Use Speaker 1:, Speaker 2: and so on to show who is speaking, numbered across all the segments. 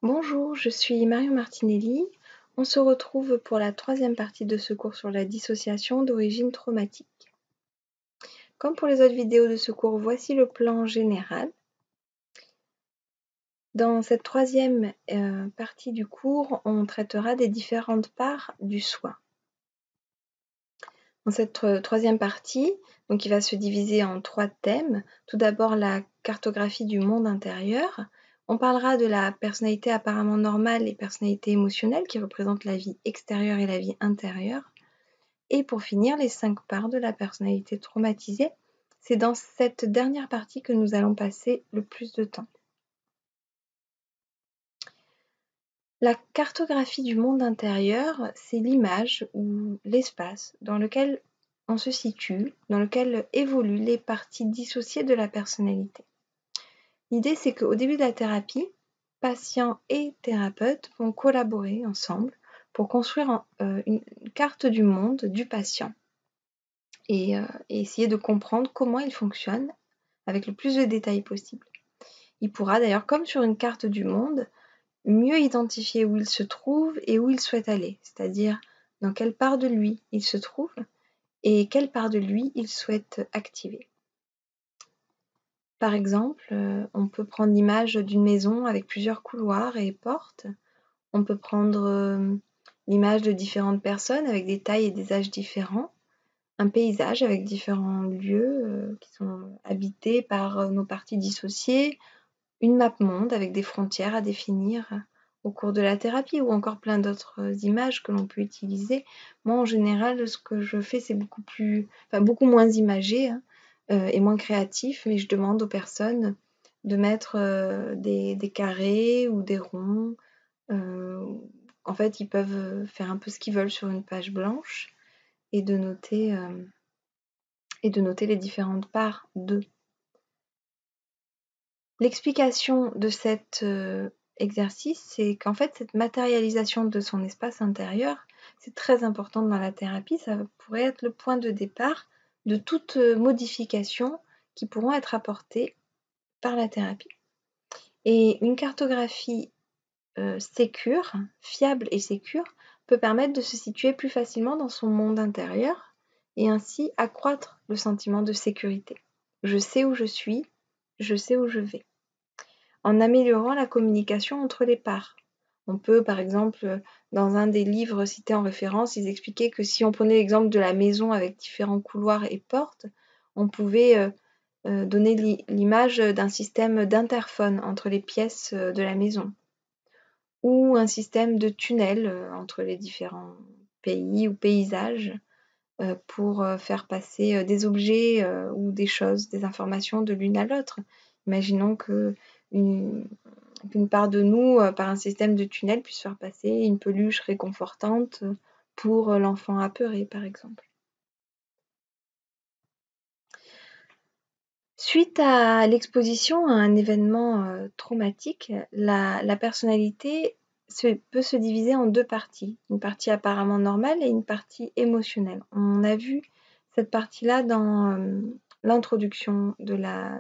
Speaker 1: Bonjour, je suis Marion Martinelli. On se retrouve pour la troisième partie de ce cours sur la dissociation d'origine traumatique. Comme pour les autres vidéos de ce cours, voici le plan général. Dans cette troisième partie du cours, on traitera des différentes parts du soi. Dans cette troisième partie, donc qui va se diviser en 3 thèmes, tout d'abord la cartographie du monde intérieur. On parlera de la personnalité apparemment normale et personnalité émotionnelle qui représentent la vie extérieure et la vie intérieure. Et pour finir, les 5 parts de la personnalité traumatisée. C'est dans cette dernière partie que nous allons passer le plus de temps. La cartographie du monde intérieur, c'est l'image ou l'espace dans lequel on se situe, dans lequel évoluent les parties dissociées de la personnalité. L'idée, c'est qu'au début de la thérapie, patient et thérapeute vont collaborer ensemble pour construire une carte du monde du patient et essayer de comprendre comment il fonctionne avec le plus de détails possible. Il pourra d'ailleurs, comme sur une carte du monde, mieux identifier où il se trouve et où il souhaite aller, c'est-à-dire dans quelle part de lui il se trouve et quelle part de lui il souhaite activer. Par exemple, on peut prendre l'image d'une maison avec plusieurs couloirs et portes. On peut prendre l'image de différentes personnes avec des tailles et des âges différents. Un paysage avec différents lieux qui sont habités par nos parties dissociées. Une map monde avec des frontières à définir au cours de la thérapie ou encore plein d'autres images que l'on peut utiliser. Moi, en général, ce que je fais, c'est beaucoup moins imagé et moins créatif, mais je demande aux personnes de mettre des carrés ou des ronds. En fait, ils peuvent faire un peu ce qu'ils veulent sur une page blanche et de noter les différentes parts d'eux. L'explication de cet exercice, c'est qu'en fait, cette matérialisation de son espace intérieur, c'est très important dans la thérapie. Ça pourrait être le point de départ de toute modification qui pourront être apportées par la thérapie. Et une cartographie sécure, fiable et sécure, peut permettre de se situer plus facilement dans son monde intérieur et ainsi accroître le sentiment de sécurité. Je sais où je suis, je sais où je vais. En améliorant la communication entre les parts. On peut, par exemple, dans un des livres cités en référence, ils expliquaient que si on prenait l'exemple de la maison avec différents couloirs et portes, on pouvait donner l'image d'un système d'interphone entre les pièces de la maison, ou un système de tunnel entre les différents pays ou paysages pour faire passer des objets ou des choses, des informations de l'une à l'autre. Imaginons qu'une part de nous, par un système de tunnel, puisse faire passer une peluche réconfortante pour l'enfant apeuré, par exemple. Suite à l'exposition à un événement traumatique, la personnalité peut se diviser en 2 parties. Une partie apparemment normale et une partie émotionnelle. On a vu cette partie-là dans l'introduction de la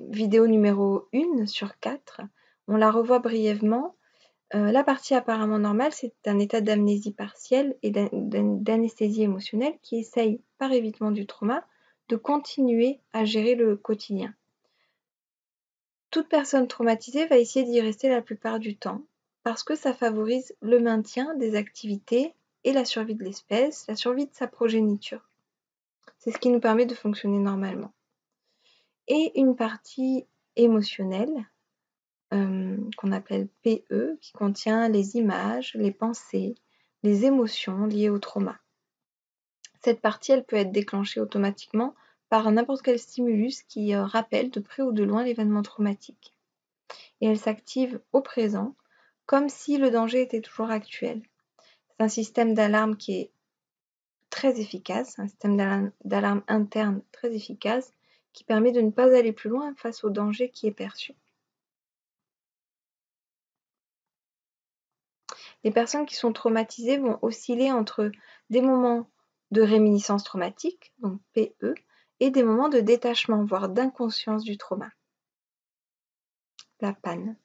Speaker 1: vidéo numéro 1 sur 4. On la revoit brièvement. La partie apparemment normale, c'est un état d'amnésie partielle et d'anesthésie émotionnelle qui essaye, par évitement du trauma, de continuer à gérer le quotidien. Toute personne traumatisée va essayer d'y rester la plupart du temps parce que ça favorise le maintien des activités et la survie de l'espèce, la survie de sa progéniture. C'est ce qui nous permet de fonctionner normalement. Et une partie émotionnelle qu'on appelle PE, qui contient les images, les pensées, les émotions liées au trauma. Cette partie, elle peut être déclenchée automatiquement par n'importe quel stimulus qui rappelle de près ou de loin l'événement traumatique. Et elle s'active au présent, comme si le danger était toujours actuel. C'est un système d'alarme qui est très efficace, un système d'alarme interne très efficace, qui permet de ne pas aller plus loin face au danger qui est perçu. Les personnes qui sont traumatisées vont osciller entre des moments de réminiscence traumatique, donc PE, et des moments de détachement, voire d'inconscience du trauma, la panne.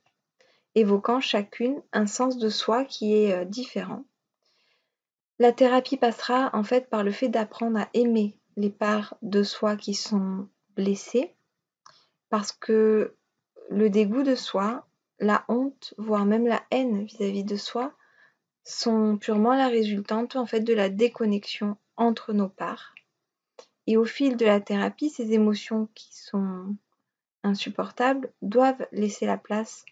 Speaker 1: évoquant chacune un sens de soi qui est différent. La thérapie passera en fait par le fait d'apprendre à aimer les parts de soi qui sont blessées, parce que le dégoût de soi, la honte, voire même la haine vis-à-vis de soi, sont purement la résultante en fait de la déconnexion entre nos parts. Et au fil de la thérapie, ces émotions qui sont insupportables doivent laisser la place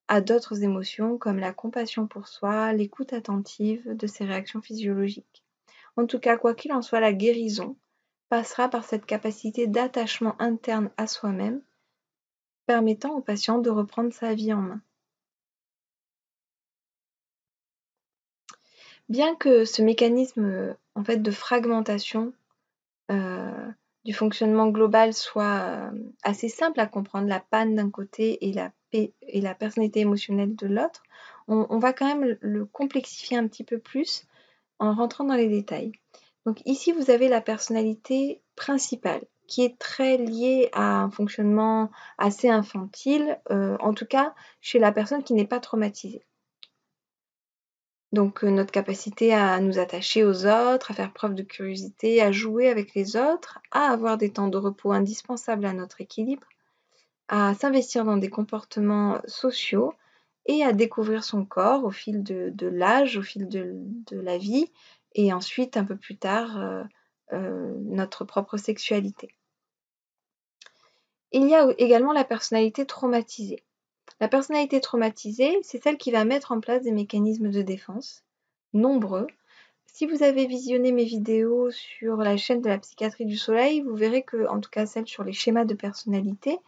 Speaker 1: à d'autres émotions comme la compassion pour soi, l'écoute attentive de ses réactions physiologiques. En tout cas, quoi qu'il en soit, la guérison passera par cette capacité d'attachement interne à soi-même, permettant au patient de reprendre sa vie en main. Bien que ce mécanisme en fait de fragmentation du fonctionnement global soit assez simple à comprendre, la panne d'un côté et la personnalité émotionnelle de l'autre, on va quand même le complexifier un petit peu plus en rentrant dans les détails. Donc ici, vous avez la personnalité principale, qui est très liée à un fonctionnement assez infantile, en tout cas chez la personne qui n'est pas traumatisée. Donc notre capacité à nous attacher aux autres, à faire preuve de curiosité, à jouer avec les autres, à avoir des temps de repos indispensables à notre équilibre, à s'investir dans des comportements sociaux et à découvrir son corps au fil de l'âge, au fil de la vie, et ensuite un peu plus tard notre propre sexualité. Il y a également la personnalité traumatisée. La personnalité traumatisée, c'est celle qui va mettre en place des mécanismes de défense, nombreux. Si vous avez visionné mes vidéos sur la chaîne de la psychiatrie du soleil, vous verrez que, en tout cas celle sur les schémas de personnalité,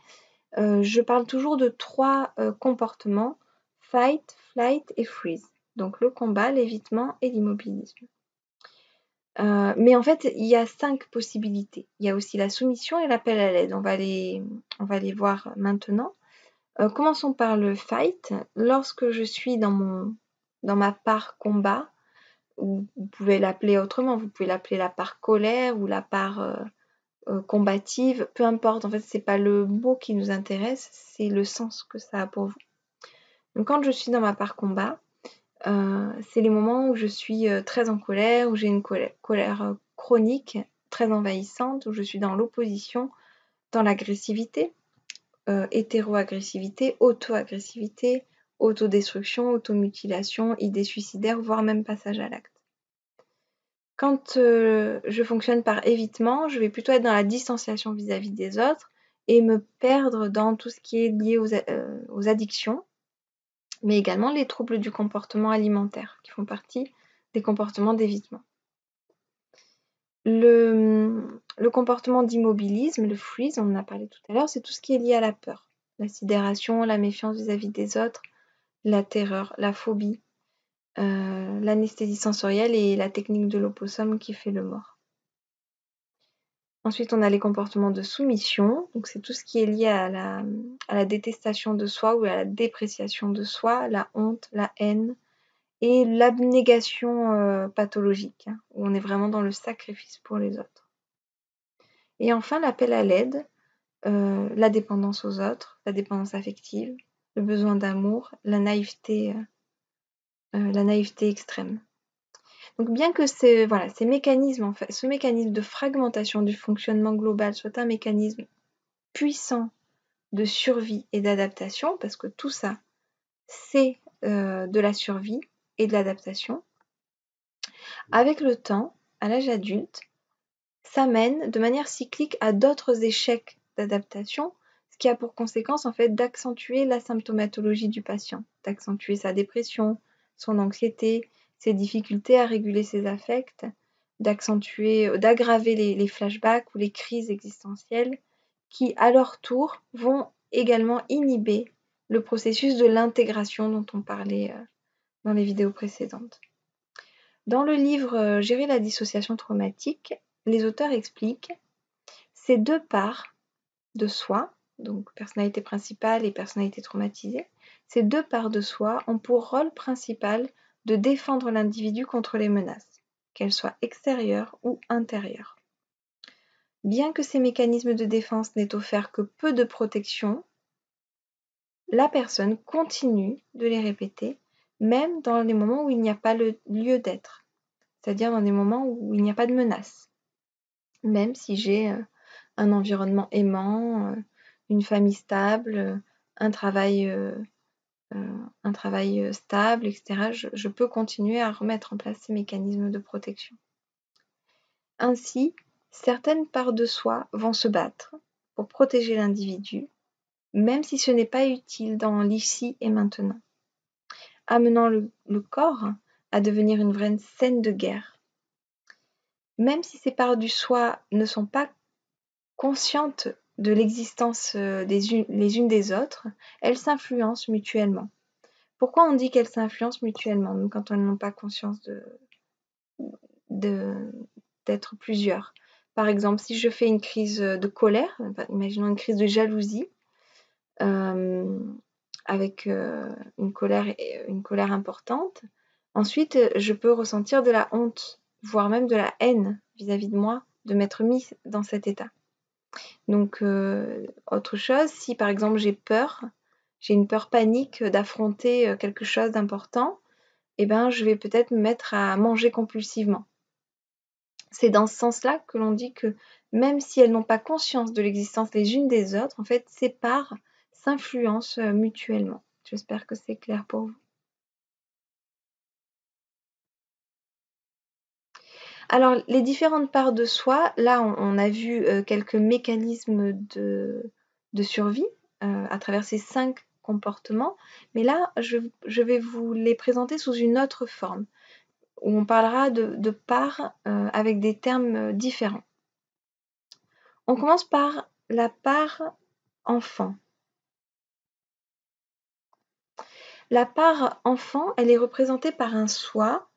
Speaker 1: je parle toujours de 3 comportements, fight, flight et freeze. Donc le combat, l'évitement et l'immobilisme. Mais en fait, il y a 5 possibilités. Il y a aussi la soumission et l'appel à l'aide. On va les voir maintenant. Commençons par le fight. Lorsque je suis dans ma part combat, ou vous pouvez l'appeler autrement, vous pouvez l'appeler la part colère ou la part combative, peu importe, en fait c'est pas le mot qui nous intéresse, c'est le sens que ça a pour vous. Donc quand je suis dans ma part combat, c'est les moments où je suis très en colère, où j'ai une colère chronique, très envahissante, où je suis dans l'opposition, dans l'agressivité, hétéro-agressivité, auto-agressivité, autodestruction, automutilation, idées suicidaires, voire même passage à l'acte. Quand je fonctionne par évitement, je vais plutôt être dans la distanciation vis-à-vis des autres et me perdre dans tout ce qui est lié aux addictions, mais également les troubles du comportement alimentaire qui font partie des comportements d'évitement. Le comportement d'immobilisme, le freeze, on en a parlé tout à l'heure, c'est tout ce qui est lié à la peur, la sidération, la méfiance vis-à-vis des autres, la terreur, la phobie, l'anesthésie sensorielle et la technique de l'opossum qui fait le mort. Ensuite, on a les comportements de soumission, donc c'est tout ce qui est lié à la détestation de soi ou à la dépréciation de soi, la honte, la haine et l'abnégation pathologique, où on est vraiment dans le sacrifice pour les autres. Et enfin, l'appel à l'aide, la dépendance aux autres, la dépendance affective, le besoin d'amour, la naïveté extrême. Donc bien que ce mécanisme de fragmentation du fonctionnement global soit un mécanisme puissant de survie et d'adaptation, parce que tout ça, c'est de la survie et de l'adaptation, avec le temps, à l'âge adulte, ça mène de manière cyclique à d'autres échecs d'adaptation, ce qui a pour conséquence en fait d'accentuer la symptomatologie du patient, d'accentuer sa dépression, son anxiété, ses difficultés à réguler ses affects, d'aggraver les flashbacks ou les crises existentielles qui, à leur tour, vont également inhiber le processus de l'intégration dont on parlait dans les vidéos précédentes. Dans le livre Gérer la dissociation traumatique, les auteurs expliquent ces 2 parts de soi, donc personnalité principale et personnalité traumatisée, ces 2 parts de soi ont pour rôle principal de défendre l'individu contre les menaces, qu'elles soient extérieures ou intérieures. Bien que ces mécanismes de défense n'aient offert que peu de protection, la personne continue de les répéter, même dans les moments où il n'y a pas le lieu d'être, c'est-à-dire dans des moments où il n'y a pas de menace. Même si j'ai un environnement aimant, une famille stable, un travail stable, etc., je peux continuer à remettre en place ces mécanismes de protection. Ainsi, certaines parts de soi vont se battre pour protéger l'individu, même si ce n'est pas utile dans l'ici et maintenant, amenant le corps à devenir une vraie scène de guerre. Même si ces parts du soi ne sont pas conscientes de l'existence les unes des autres, elles s'influencent mutuellement. Pourquoi on dit qu'elles s'influencent mutuellement, même quand elles n'ont pas conscience d'être plusieurs? Par exemple, si je fais une crise de colère, imaginons une crise de jalousie, avec une colère importante, ensuite je peux ressentir de la honte, voire même de la haine vis-à-vis de moi, de m'être mise dans cet état. Donc, autre chose, si par exemple j'ai une peur panique d'affronter quelque chose d'important, eh ben, je vais peut-être me mettre à manger compulsivement. C'est dans ce sens-là que l'on dit que même si elles n'ont pas conscience de l'existence les unes des autres, en fait, ces parts s'influencent mutuellement. J'espère que c'est clair pour vous. Alors, les différentes parts de soi, là, on a vu quelques mécanismes de survie à travers ces 5 comportements, mais là, je vais vous les présenter sous une autre forme, où on parlera de parts avec des termes différents. On commence par la part enfant. La part enfant, elle est représentée par un soi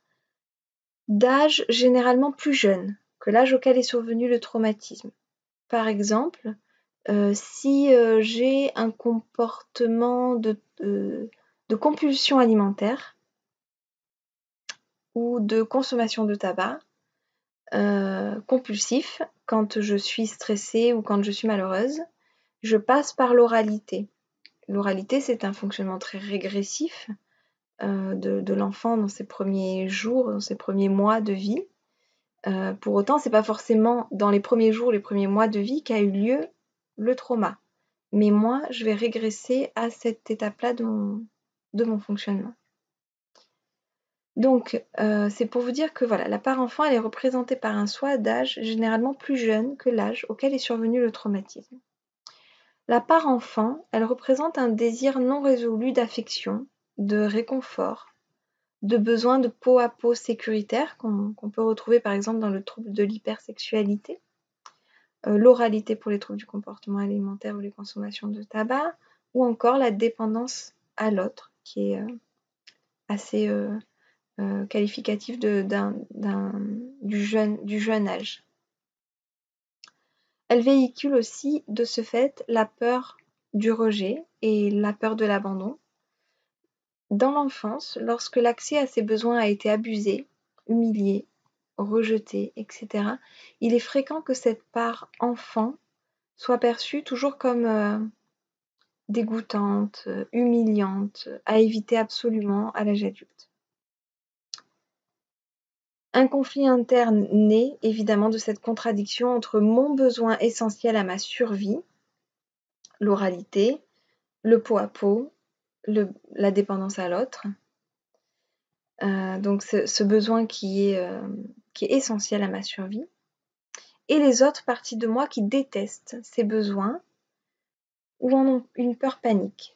Speaker 1: d'âge généralement plus jeune que l'âge auquel est survenu le traumatisme. Par exemple, si j'ai un comportement de compulsion alimentaire ou de consommation de tabac compulsif, quand je suis stressée ou quand je suis malheureuse, je passe par l'oralité. L'oralité, c'est un fonctionnement très régressif de l'enfant dans ses premiers jours, dans ses premiers mois de vie. Pour autant, c'est pas forcément dans les premiers jours, les premiers mois de vie qu'a eu lieu le trauma. Mais moi, je vais régresser à cette étape-là de mon fonctionnement. Donc, c'est pour vous dire que voilà, la part enfant, elle est représentée par un soi d'âge généralement plus jeune que l'âge auquel est survenu le traumatisme. La part enfant, elle représente un désir non résolu d'affection, de réconfort, de besoin de peau à peau sécuritaire qu'on peut retrouver par exemple dans le trouble de l'hypersexualité, l'oralité pour les troubles du comportement alimentaire ou les consommations de tabac, ou encore la dépendance à l'autre, qui est assez qualificatif du jeune âge. Elle véhicule aussi de ce fait la peur du rejet et la peur de l'abandon. Dans l'enfance, lorsque l'accès à ses besoins a été abusé, humilié, rejeté, etc., il est fréquent que cette part enfant soit perçue toujours comme dégoûtante, humiliante, à éviter absolument à l'âge adulte. Un conflit interne naît évidemment de cette contradiction entre mon besoin essentiel à ma survie, l'oralité, le pot à pot, la dépendance à l'autre. Donc ce besoin qui est essentiel à ma survie, et les autres parties de moi qui détestent ces besoins ou en ont une peur panique.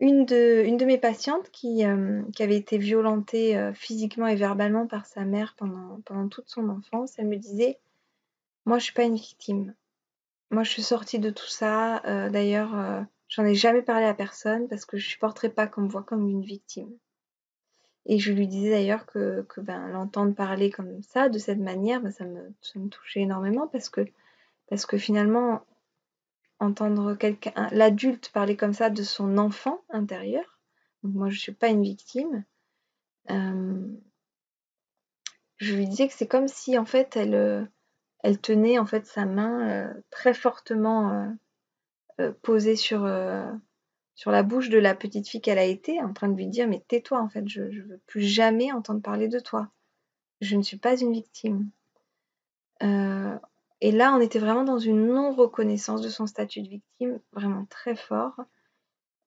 Speaker 1: Une de mes patientes qui avait été violentée physiquement et verbalement par sa mère pendant toute son enfance, elle me disait « Moi, je suis pas une victime. Moi, je suis sortie de tout ça. D'ailleurs, j'en ai jamais parlé à personne parce que je supporterais pas qu'on me voit comme une victime. » Et je lui disais d'ailleurs que l'entendre parler comme ça, de cette manière, ça me touchait énormément parce que finalement, entendre l'adulte parler comme ça de son enfant intérieur, donc moi je suis pas une victime, je lui disais que c'est comme si en fait elle tenait en fait sa main très fortement posée sur sur la bouche de la petite fille qu'elle a été, en train de lui dire « Mais tais-toi, en fait, je veux plus jamais entendre parler de toi. Je ne suis pas une victime. » Et là, on était vraiment dans une non-reconnaissance de son statut de victime, vraiment très fort,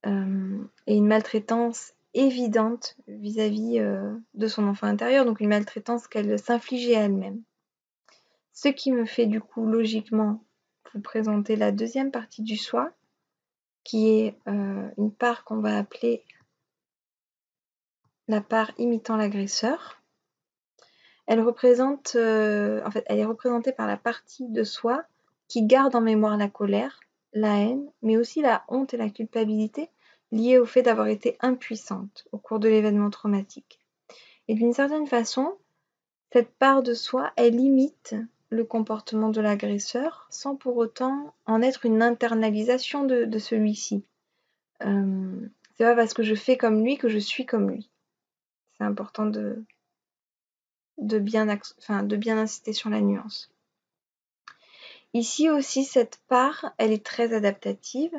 Speaker 1: et une maltraitance évidente vis-à-vis de son enfant intérieur, donc une maltraitance qu'elle s'infligeait à elle-même. Ce qui me fait du coup logiquement vous présenter la deuxième partie du soi, qui est une part qu'on va appeler la part imitant l'agresseur. Elle représente, en fait, elle est représentée par la partie de soi qui garde en mémoire la colère, la haine, mais aussi la honte et la culpabilité liées au fait d'avoir été impuissante au cours de l'événement traumatique. Et d'une certaine façon, cette part de soi, elle imite le comportement de l'agresseur sans pour autant en être une internalisation de celui-ci. C'est pas parce que je fais comme lui que je suis comme lui. C'est important de bien insister sur la nuance. Ici aussi, cette part, elle est très adaptative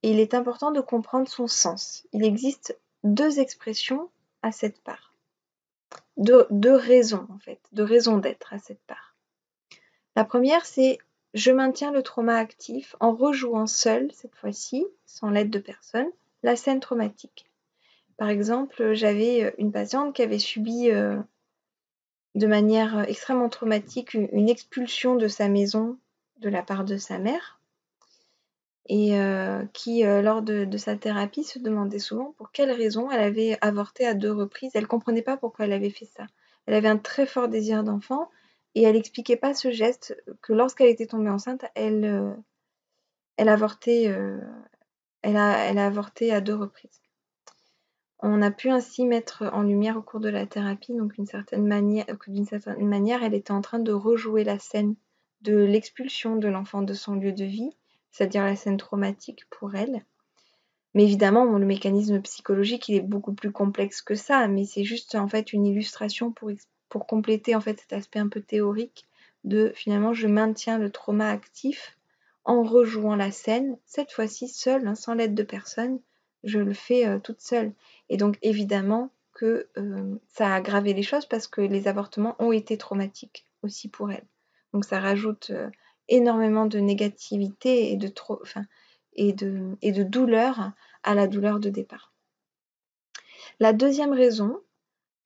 Speaker 1: et il est important de comprendre son sens. Il existe deux expressions à cette part, deux raisons en fait, deux raisons d'être à cette part. La première, c'est je maintiens le trauma actif en rejouant seul, cette fois-ci, sans l'aide de personne, la scène traumatique. Par exemple, j'avais une patiente qui avait subi de manière extrêmement traumatique une expulsion de sa maison de la part de sa mère et qui, lors de sa thérapie, se demandait souvent pour quelle raison elle avait avorté à 2 reprises. Elle ne comprenait pas pourquoi elle avait fait ça. Elle avait un très fort désir d'enfant et elle n'expliquait pas ce geste que lorsqu'elle était tombée enceinte, elle avortait, elle a avorté à 2 reprises. On a pu ainsi mettre en lumière au cours de la thérapie donc d'une certaine manière, elle était en train de rejouer la scène de l'expulsion de l'enfant de son lieu de vie, c'est-à-dire la scène traumatique pour elle. Mais évidemment, le mécanisme psychologique, il est beaucoup plus complexe que ça, mais c'est juste en fait une illustration pour compléter en fait cet aspect un peu théorique de finalement je maintiens le trauma actif en rejouant la scène, cette fois-ci seule, sans l'aide de personne, je le fais toute seule. Et donc évidemment que ça a aggravé les choses parce que les avortements ont été traumatiques aussi pour elle. Donc ça rajoute énormément de négativité et de douleur à la douleur de départ. La deuxième raison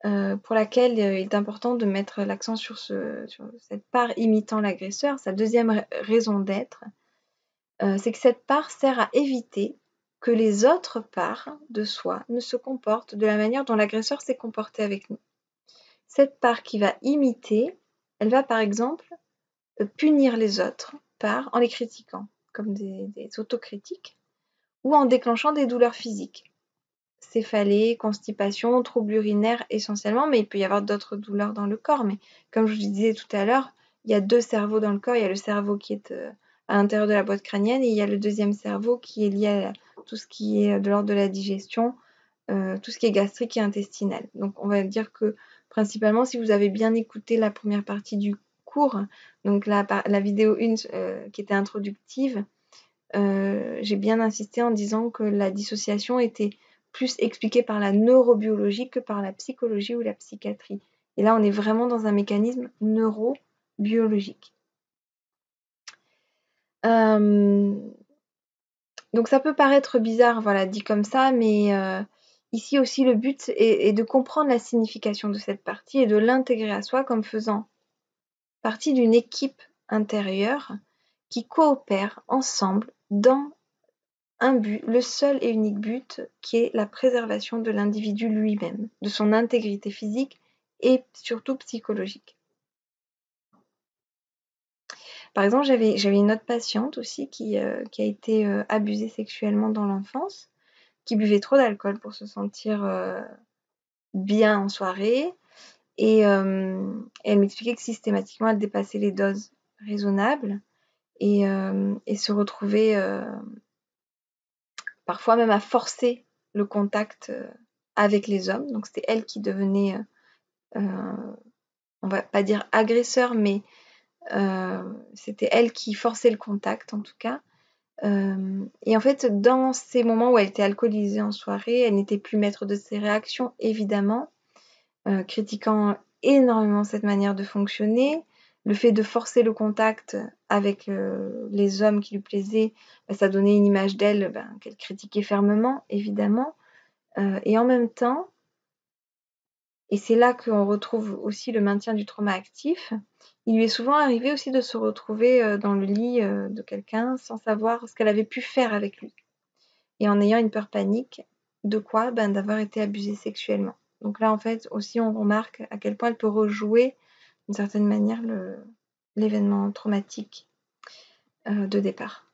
Speaker 1: pour laquelle il est important de mettre l'accent sur cette part imitant l'agresseur, sa deuxième raison d'être, c'est que cette part sert à éviter que les autres parts de soi ne se comportent de la manière dont l'agresseur s'est comporté avec nous. Cette part qui va imiter, elle va par exemple punir les autres parts en les critiquant, comme des autocritiques, ou en déclenchant des douleurs physiques. Céphalée, constipation, troubles urinaires essentiellement, mais il peut y avoir d'autres douleurs dans le corps. Mais comme je vous disais tout à l'heure, il y a 2 cerveaux dans le corps. Il y a le cerveau qui est à l'intérieur de la boîte crânienne et il y a le deuxième cerveau qui est lié à tout ce qui est de l'ordre de la digestion, tout ce qui est gastrique et intestinal. Donc on va dire que principalement, si vous avez bien écouté la première partie du cours, donc la vidéo 1 qui était introductive, j'ai bien insisté en disant que la dissociation était plus expliquée par la neurobiologie que par la psychologie ou la psychiatrie. Et là, on est vraiment dans un mécanisme neurobiologique. Donc ça peut paraître bizarre, voilà, dit comme ça, mais ici aussi le but est de comprendre la signification de cette partie et de l'intégrer à soi comme faisant partie d'une équipe intérieure qui coopère ensemble dans un but, le seul et unique but, qui est la préservation de l'individu lui-même, de son intégrité physique et surtout psychologique. Par exemple, j'avais une autre patiente aussi qui a été abusée sexuellement dans l'enfance, qui buvait trop d'alcool pour se sentir bien en soirée, et elle m'expliquait que systématiquement elle dépassait les doses raisonnables et se retrouvait parfois même à forcer le contact avec les hommes. Donc c'était elle qui devenait, on va pas dire agresseur, mais c'était elle qui forçait le contact en tout cas. Et en fait, dans ces moments où elle était alcoolisée en soirée, elle n'était plus maître de ses réactions, évidemment, critiquant énormément cette manière de fonctionner. Le fait de forcer le contact avec les hommes qui lui plaisaient, ça donnait une image d'elle qu'elle critiquait fermement, évidemment. Et en même temps, et c'est là qu'on retrouve aussi le maintien du trauma actif, il lui est souvent arrivé aussi de se retrouver dans le lit de quelqu'un sans savoir ce qu'elle avait pu faire avec lui. Et en ayant une peur panique, de quoi? D'avoir été abusée sexuellement. Donc là, en fait, aussi, on remarque à quel point elle peut rejouer, d'une certaine manière, l'événement traumatique de départ.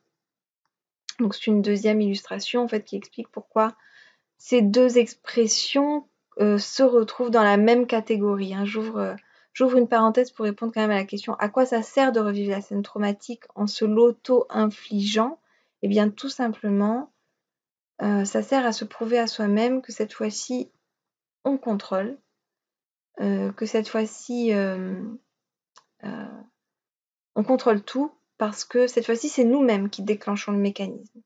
Speaker 1: Donc c'est une deuxième illustration, en fait, qui explique pourquoi ces deux expressions se retrouvent dans la même catégorie. Hein. J'ouvre une parenthèse pour répondre quand même à la question à quoi ça sert de revivre la scène traumatique en se l'auto-infligeant? Eh bien, tout simplement, ça sert à se prouver à soi-même que cette fois-ci, on contrôle, que cette fois-ci, on contrôle tout, parce que cette fois-ci, c'est nous-mêmes qui déclenchons le mécanisme.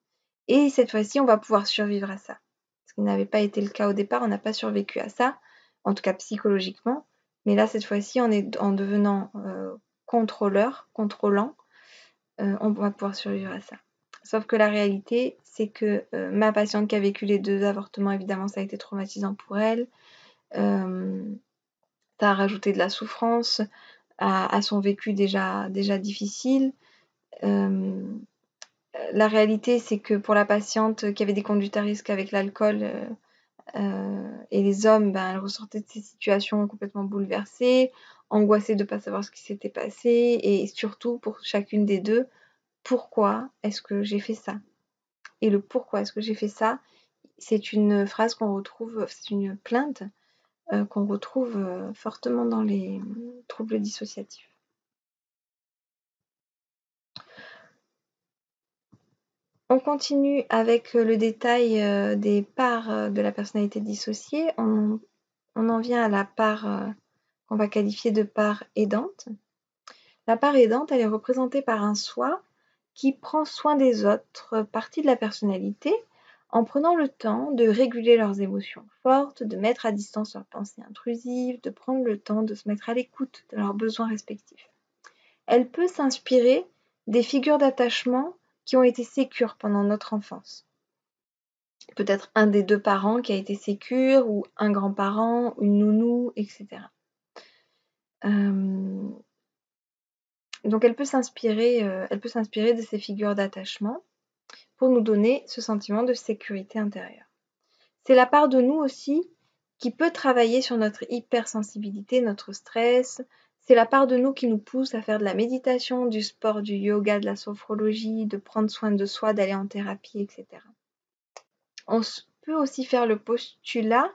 Speaker 1: Et cette fois-ci, on va pouvoir survivre à ça. Ce qui n'avait pas été le cas au départ, on n'a pas survécu à ça, en tout cas psychologiquement. Mais là, cette fois-ci, en devenant contrôlant, on va pouvoir survivre à ça. Sauf que la réalité, c'est que ma patiente qui a vécu les 2 avortements, évidemment, ça a été traumatisant pour elle. Ça a rajouté de la souffrance à son vécu déjà difficile. La réalité, c'est que pour la patiente qui avait des conduites à risque avec l'alcool et les hommes, elle ressortait de ces situations complètement bouleversée, angoissée de ne pas savoir ce qui s'était passé, et surtout pour chacune des deux, pourquoi est-ce que j'ai fait ça? Et le pourquoi est-ce que j'ai fait ça, c'est une phrase qu'on retrouve, c'est une plainte qu'on retrouve fortement dans les troubles dissociatifs. On continue avec le détail des parts de la personnalité dissociée. On en vient à la part qu'on va qualifier de part aidante. La part aidante, elle est représentée par un soi qui prend soin des autres parties de la personnalité en prenant le temps de réguler leurs émotions fortes, de mettre à distance leurs pensées intrusives, de prendre le temps de se mettre à l'écoute de leurs besoins respectifs. Elle peut s'inspirer des figures d'attachement qui ont été sécures pendant notre enfance. Peut-être un des 2 parents qui a été sécure, ou un grand-parent, une nounou, etc. Donc elle peut s'inspirer de ces figures d'attachement pour nous donner ce sentiment de sécurité intérieure. C'est la part de nous aussi qui peut travailler sur notre hypersensibilité, notre stress. C'est la part de nous qui nous pousse à faire de la méditation, du sport, du yoga, de la sophrologie, de prendre soin de soi, d'aller en thérapie, etc. On peut aussi faire le postulat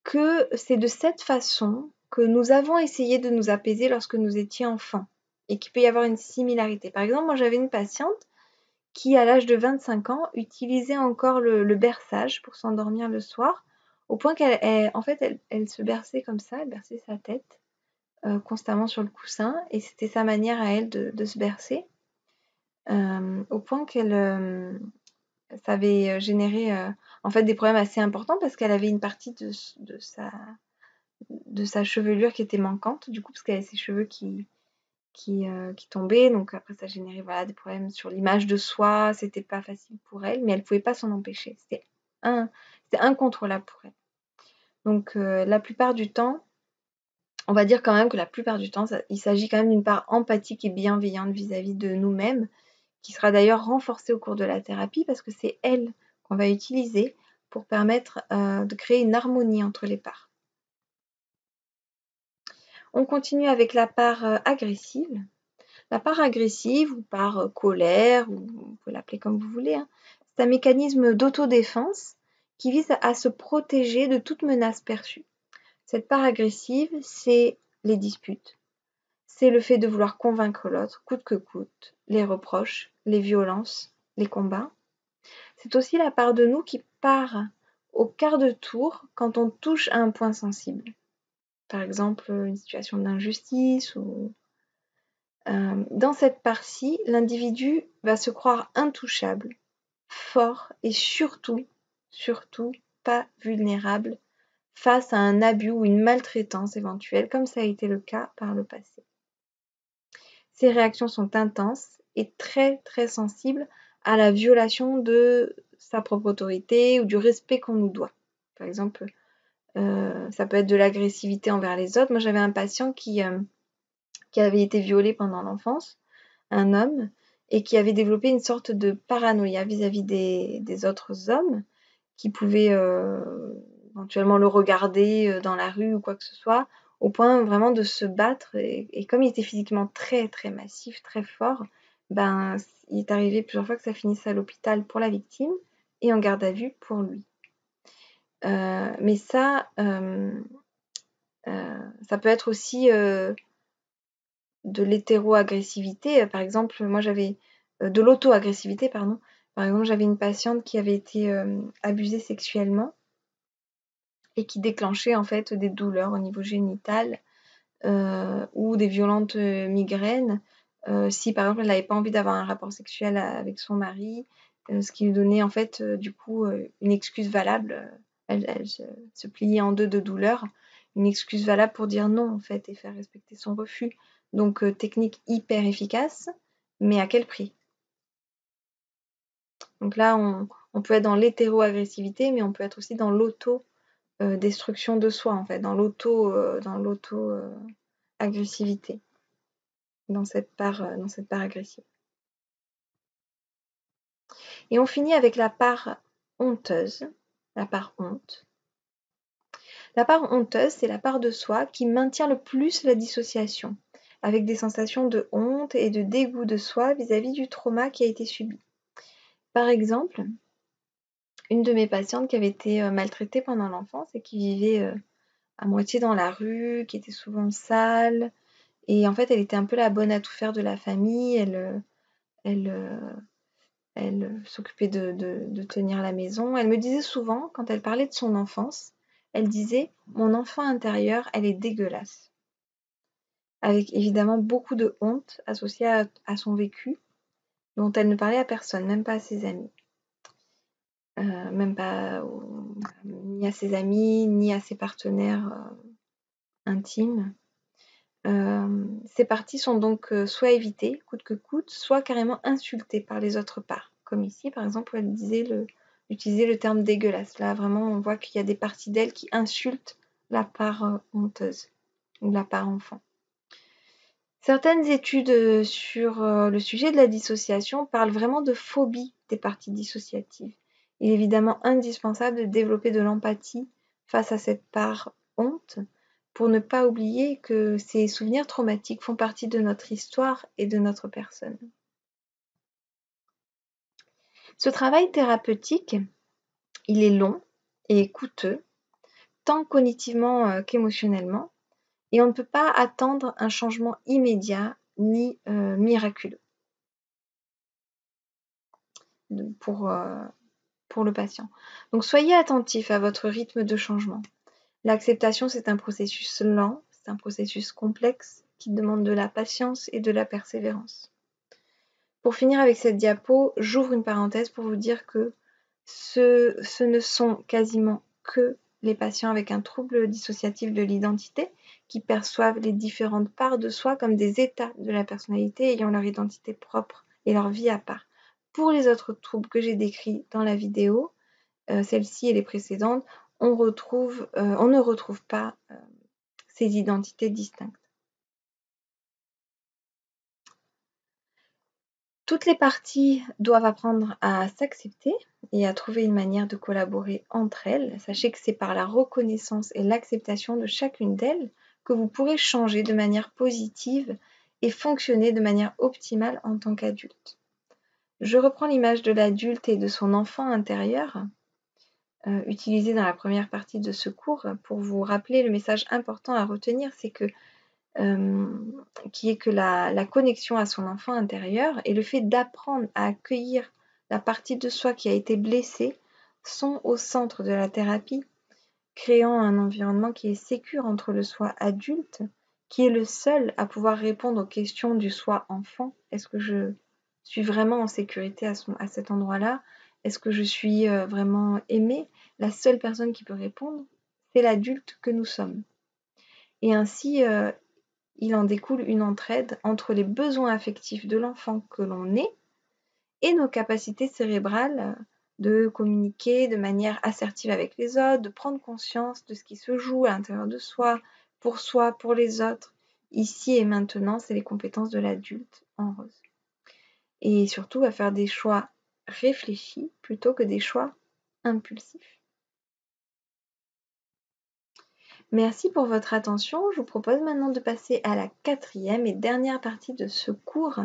Speaker 1: que c'est de cette façon que nous avons essayé de nous apaiser lorsque nous étions enfants et qu'il peut y avoir une similarité. Par exemple, moi j'avais une patiente qui, à l'âge de 25 ans, utilisait encore le berçage pour s'endormir le soir, au point qu'elle se berçait comme ça, elle berçait sa tête constamment sur le coussin, et c'était sa manière à elle de se bercer, au point qu'elle ça avait généré en fait des problèmes assez importants parce qu'elle avait une partie de sa chevelure qui était manquante, du coup, parce qu'elle avait ses cheveux qui tombaient, donc après ça générait des problèmes sur l'image de soi, c'était pas facile pour elle, mais elle pouvait pas s'en empêcher, c'était incontrôlable pour elle. Donc la plupart du temps, on va dire quand même que la plupart du temps, il s'agit quand même d'une part empathique et bienveillante vis-à-vis de nous-mêmes, qui sera d'ailleurs renforcée au cours de la thérapie, parce que c'est elle qu'on va utiliser pour permettre de créer une harmonie entre les parts. On continue avec la part agressive. La part agressive, ou part colère, ou vous pouvez l'appeler comme vous voulez, c'est un mécanisme d'autodéfense qui vise à se protéger de toute menace perçue. Cette part agressive, c'est les disputes, c'est le fait de vouloir convaincre l'autre, coûte que coûte, les reproches, les violences, les combats. C'est aussi la part de nous qui part au quart de tour quand on touche à un point sensible. Par exemple, une situation d'injustice ou... Dans cette part-ci, l'individu va se croire intouchable, fort et surtout pas vulnérable face à un abus ou une maltraitance éventuelle, comme ça a été le cas par le passé. Ces réactions sont intenses et très très sensibles à la violation de sa propre autorité ou du respect qu'on nous doit. Par exemple, ça peut être de l'agressivité envers les autres. Moi, j'avais un patient qui avait été violé pendant l'enfance, un homme, et qui avait développé une sorte de paranoïa vis-à-vis des autres hommes qui pouvaient éventuellement le regarder dans la rue ou quoi que ce soit, au point vraiment de se battre. Et comme il était physiquement très très massif, très fort, ben, il est arrivé plusieurs fois que ça finisse à l'hôpital pour la victime et en garde à vue pour lui. Mais ça peut être aussi de l'hétéro-agressivité. Par exemple, moi j'avais de l'auto-agressivité, pardon. Par exemple, j'avais une patiente qui avait été abusée sexuellement et qui déclenchait en fait des douleurs au niveau génital ou des violentes migraines. Si par exemple elle n'avait pas envie d'avoir un rapport sexuel avec son mari, ce qui lui donnait en fait du coup une excuse valable. Elle se pliait en deux de douleur, une excuse valable pour dire non en fait et faire respecter son refus. Donc technique hyper efficace, mais à quel prix? Donc là on peut être dans l'hétéro-agressivité, mais on peut être aussi dans l'auto-destruction de soi en fait, dans l'auto-agressivité, dans cette part agressive. Et on finit avec la part honteuse, la part honte. La part honteuse, c'est la part de soi qui maintient le plus la dissociation, avec des sensations de honte et de dégoût de soi vis-à-vis du trauma qui a été subi. Par exemple, une de mes patientes qui avait été maltraitée pendant l'enfance et qui vivait à moitié dans la rue, qui était souvent sale, et en fait elle était un peu la bonne à tout faire de la famille, elle s'occupait de tenir la maison. Elle me disait souvent, quand elle parlait de son enfance, elle disait « Mon enfant intérieur, elle est dégueulasse », avec évidemment beaucoup de honte associée à son vécu, dont elle ne parlait à personne, même pas à ses amis. Même pas ni à ses amis, ni à ses partenaires intimes. Ces parties sont donc soit évitées, coûte que coûte, soit carrément insultées par les autres parts. Comme ici, par exemple, où elle utilisait le terme dégueulasse. Là, vraiment, on voit qu'il y a des parties d'elle qui insultent la part honteuse ou la part enfant. Certaines études sur le sujet de la dissociation parlent vraiment de phobie des parties dissociatives. Il est évidemment indispensable de développer de l'empathie face à cette part honte, pour ne pas oublier que ces souvenirs traumatiques font partie de notre histoire et de notre personne. Ce travail thérapeutique, il est long et coûteux, tant cognitivement qu'émotionnellement, et on ne peut pas attendre un changement immédiat ni miraculeux pour le patient. Donc soyez attentifs à votre rythme de changement. L'acceptation, c'est un processus lent, c'est un processus complexe qui demande de la patience et de la persévérance. Pour finir avec cette diapo, j'ouvre une parenthèse pour vous dire que ce ne sont quasiment que les patients avec un trouble dissociatif de l'identité qui perçoivent les différentes parts de soi comme des états de la personnalité ayant leur identité propre et leur vie à part. Pour les autres troubles que j'ai décrits dans la vidéo, celle-ci et les précédentes, on ne retrouve pas ces identités distinctes. Toutes les parties doivent apprendre à s'accepter et à trouver une manière de collaborer entre elles. Sachez que c'est par la reconnaissance et l'acceptation de chacune d'elles que vous pourrez changer de manière positive et fonctionner de manière optimale en tant qu'adulte. Je reprends l'image de l'adulte et de son enfant intérieur, utilisée dans la première partie de ce cours pour vous rappeler le message important à retenir, c'est que qui est que la connexion à son enfant intérieur et le fait d'apprendre à accueillir la partie de soi qui a été blessée sont au centre de la thérapie, créant un environnement qui est sécure entre le soi adulte, qui est le seul à pouvoir répondre aux questions du soi enfant. Est-ce que je suis vraiment en sécurité à cet endroit-là? Est-ce que je suis vraiment aimée? La seule personne qui peut répondre, c'est l'adulte que nous sommes. Et ainsi, il en découle une entraide entre les besoins affectifs de l'enfant que l'on est et nos capacités cérébrales de communiquer de manière assertive avec les autres, de prendre conscience de ce qui se joue à l'intérieur de soi, pour les autres. Ici et maintenant, c'est les compétences de l'adulte en rose. Et surtout à faire des choix réfléchis plutôt que des choix impulsifs. Merci pour votre attention. Je vous propose maintenant de passer à la 4e et dernière partie de ce cours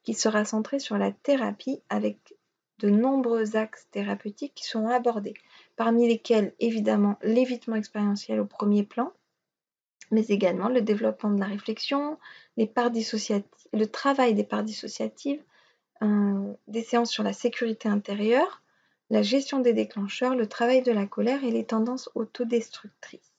Speaker 1: qui sera centré sur la thérapie avec de nombreux axes thérapeutiques qui seront abordés, parmi lesquels évidemment l'évitement expérientiel au premier plan, mais également le développement de la réflexion, le travail des parts dissociatives, des séances sur la sécurité intérieure, la gestion des déclencheurs, le travail de la colère et les tendances autodestructrices.